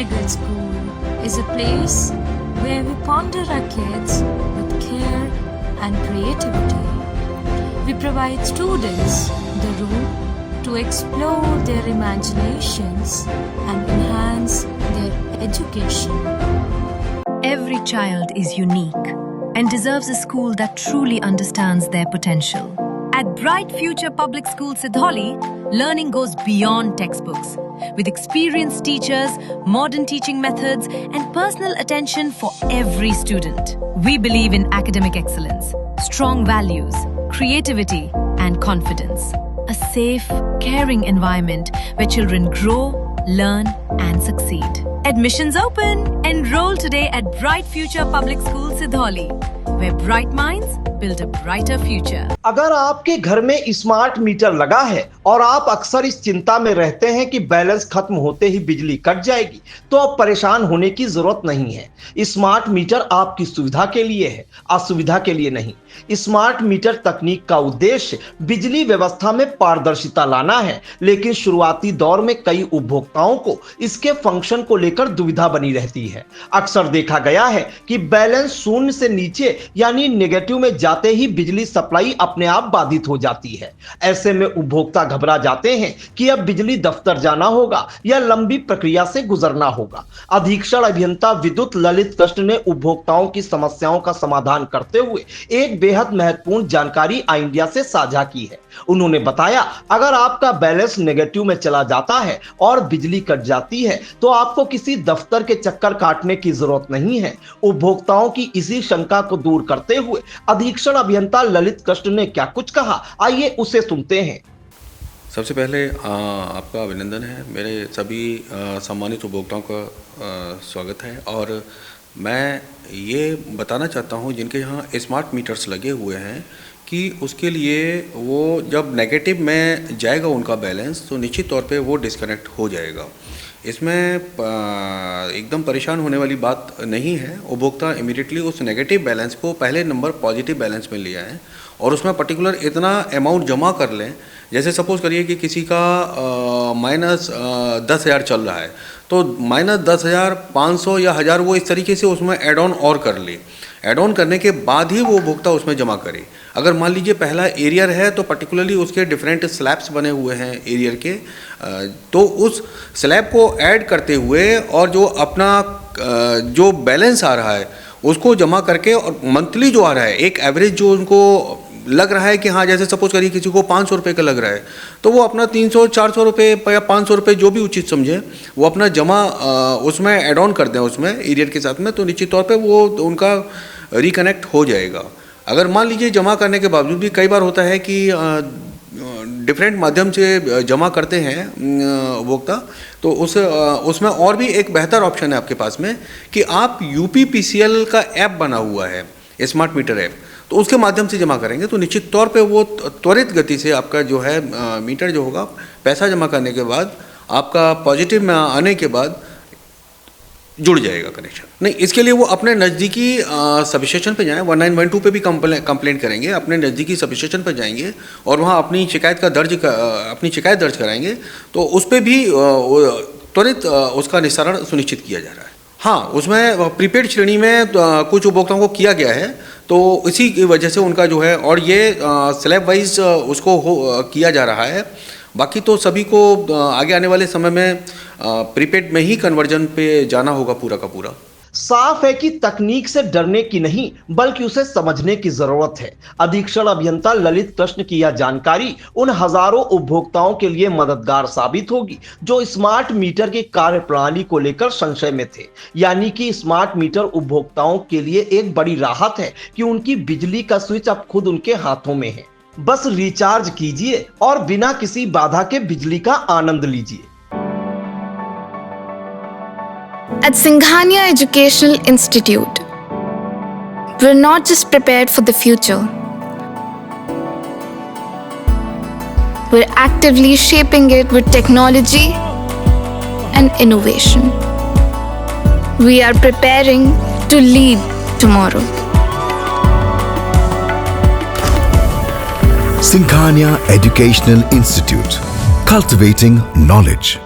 Good School is a place where we ponder our kids with care and creativity. We provide students the room to explore their imaginations and enhance their education. Every child is unique and deserves a school that truly understands their potential. At Bright Future Public School Sidholi, learning goes beyond textbooks. With experienced teachers, modern teaching methods, and personal attention for every student. We believe in academic excellence, strong values, creativity, and confidence. A safe, caring environment where children grow, learn, and succeed. Admissions open! Enroll today at Bright Future Public School Sidholi, where bright minds build a brighter future. अगर आपके घर में smart meter लगा है और आप अक्सर इस चिंता में रहते हैं कि बैलेंस खत्म होते ही बिजली कट जाएगी, तो अब परेशान होने की जरूरत नहीं है। स्मार्ट मीटर आपकी सुविधा के लिए है, असुविधा के लिए नहीं। स्मार्ट मीटर तकनीक का उद्देश्य बिजली व्यवस्था में पारदर्शिता लाना है, लेकिन शुरुआती दौर में कई उपभोक्ताओं को इसके फंक्शन को लेकर दुविधा बनी रहती है। अक्सर देखा गया है कि बैलेंस शून्य से नीचे यानी नेगेटिव में जाते ही बिजली सप्लाई अपने आप बाधित हो जाती है। ऐसे में उपभोक्ता घबरा जाते हैं कि अब बिजली दफ्तर जाना होगा या लंबी प्रक्रिया से गुजरना होगा। अधीक्षण अभियंता विद्युत ललित कृष्ण ने उपभोक्ताओं की समस्याओं का समाधान करते हुए एक बेहद महत्वपूर्ण जानकारी आई इंडिया से साझा की है। उन्होंने बताया, अगर आपका बैलेंस नेगेटिव में चला जाता है और बिजली कट जाती है तो आपको किसी दफ्तर के चक्कर काटने की जरूरत नहीं है। उपभोक्ताओं की इसी शंका को दूर करते हुए अधीक्षण अभियंता ललित कृष्ण ने क्या कुछ कहा, आइए उसे सुनते हैं। सबसे पहले आपका अभिनंदन है। मेरे सभी सम्मानित उपभोक्ताओं का स्वागत है और मैं ये बताना चाहता हूँ जिनके यहाँ स्मार्ट मीटर्स लगे हुए हैं कि उसके लिए वो जब नेगेटिव में जाएगा उनका बैलेंस तो निश्चित तौर पे वो डिस्कनेक्ट हो जाएगा। इसमें एकदम परेशान होने वाली बात नहीं है। उपभोक्ता इमीडिएटली उस नेगेटिव बैलेंस को पहले नंबर पॉजिटिव बैलेंस में लिया है और उसमें पर्टिकुलर इतना अमाउंट जमा कर लें। जैसे सपोज़ करिए कि किसी का -10,000 चल रहा है तो -10,000, 500 या 1000 वो इस तरीके से उसमें एड ऑन और कर ले। एड ऑन करने के बाद ही वो उपभोक्ता उसमें जमा करे। अगर मान लीजिए पहला एरियर है तो पर्टिकुलरली उसके डिफरेंट स्लैब्स बने हुए हैं एरियर के, तो उस स्लैब को ऐड करते हुए और जो अपना जो बैलेंस आ रहा है उसको जमा करके और मंथली जो आ रहा है एक एवरेज जो उनको लग रहा है कि हाँ, जैसे सपोज करिए किसी को 500 रुपये का लग रहा है तो वो अपना 300-400 रुपये या 500 रुपये जो भी उचित समझे वो अपना जमा उसमें ऐड ऑन कर दें उसमें एरियर के साथ में, तो निश्चित तौर पे वो उनका रिकनेक्ट हो जाएगा। अगर मान लीजिए जमा करने के बावजूद भी कई बार होता है कि डिफरेंट माध्यम से जमा करते हैं उपभोक्ता, तो उसमें और भी एक बेहतर ऑप्शन है आपके पास में कि आप UPPCL का ऐप बना हुआ है, स्मार्ट मीटर ऐप, तो उसके माध्यम से जमा करेंगे तो निश्चित तौर पे वो त्वरित गति से आपका जो है मीटर जो होगा पैसा जमा करने के बाद आपका पॉजिटिव में आने के बाद जुड़ जाएगा कनेक्शन। नहीं, इसके लिए वो अपने नज़दीकी सबस्टेशन पे जाएं, 1912 पे भी कंप्लेंट करेंगे, अपने नज़दीकी सबस्टेशन पे जाएंगे और वहाँ अपनी शिकायत दर्ज कराएंगे तो उस पर भी त्वरित उसका निस्तारण सुनिश्चित किया जा रहा है। हाँ, उसमें प्रीपेड श्रेणी में कुछ उपभोक्ताओं को किया गया है तो इसी की वजह से उनका जो है और ये स्लैब वाइज उसको किया जा रहा है। बाकी तो सभी को आगे आने वाले समय में प्रीपेड में ही कन्वर्जन पे जाना होगा पूरा का पूरा। साफ है कि तकनीक से डरने की नहीं बल्कि उसे समझने की जरूरत है। अधीक्षण अभियंता ललित कृष्ण की यह जानकारी उन हजारों उपभोक्ताओं के लिए मददगार साबित होगी जो स्मार्ट मीटर की कार्यप्रणाली को लेकर संशय में थे। यानी कि स्मार्ट मीटर उपभोक्ताओं के लिए एक बड़ी राहत है कि उनकी बिजली का स्विच अब खुद उनके हाथों में है। बस रिचार्ज कीजिए और बिना किसी बाधा के बिजली का आनंद लीजिए। At Singhania Educational Institute, we're not just prepared for the future, we're actively shaping it with technology and innovation. We are preparing to lead tomorrow. Singhania Educational Institute, cultivating knowledge.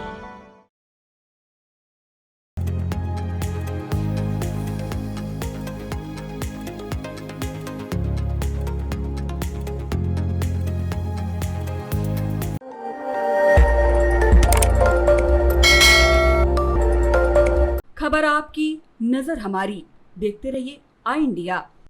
खबर आपकी, नजर हमारी। देखते रहिए आई इंडिया।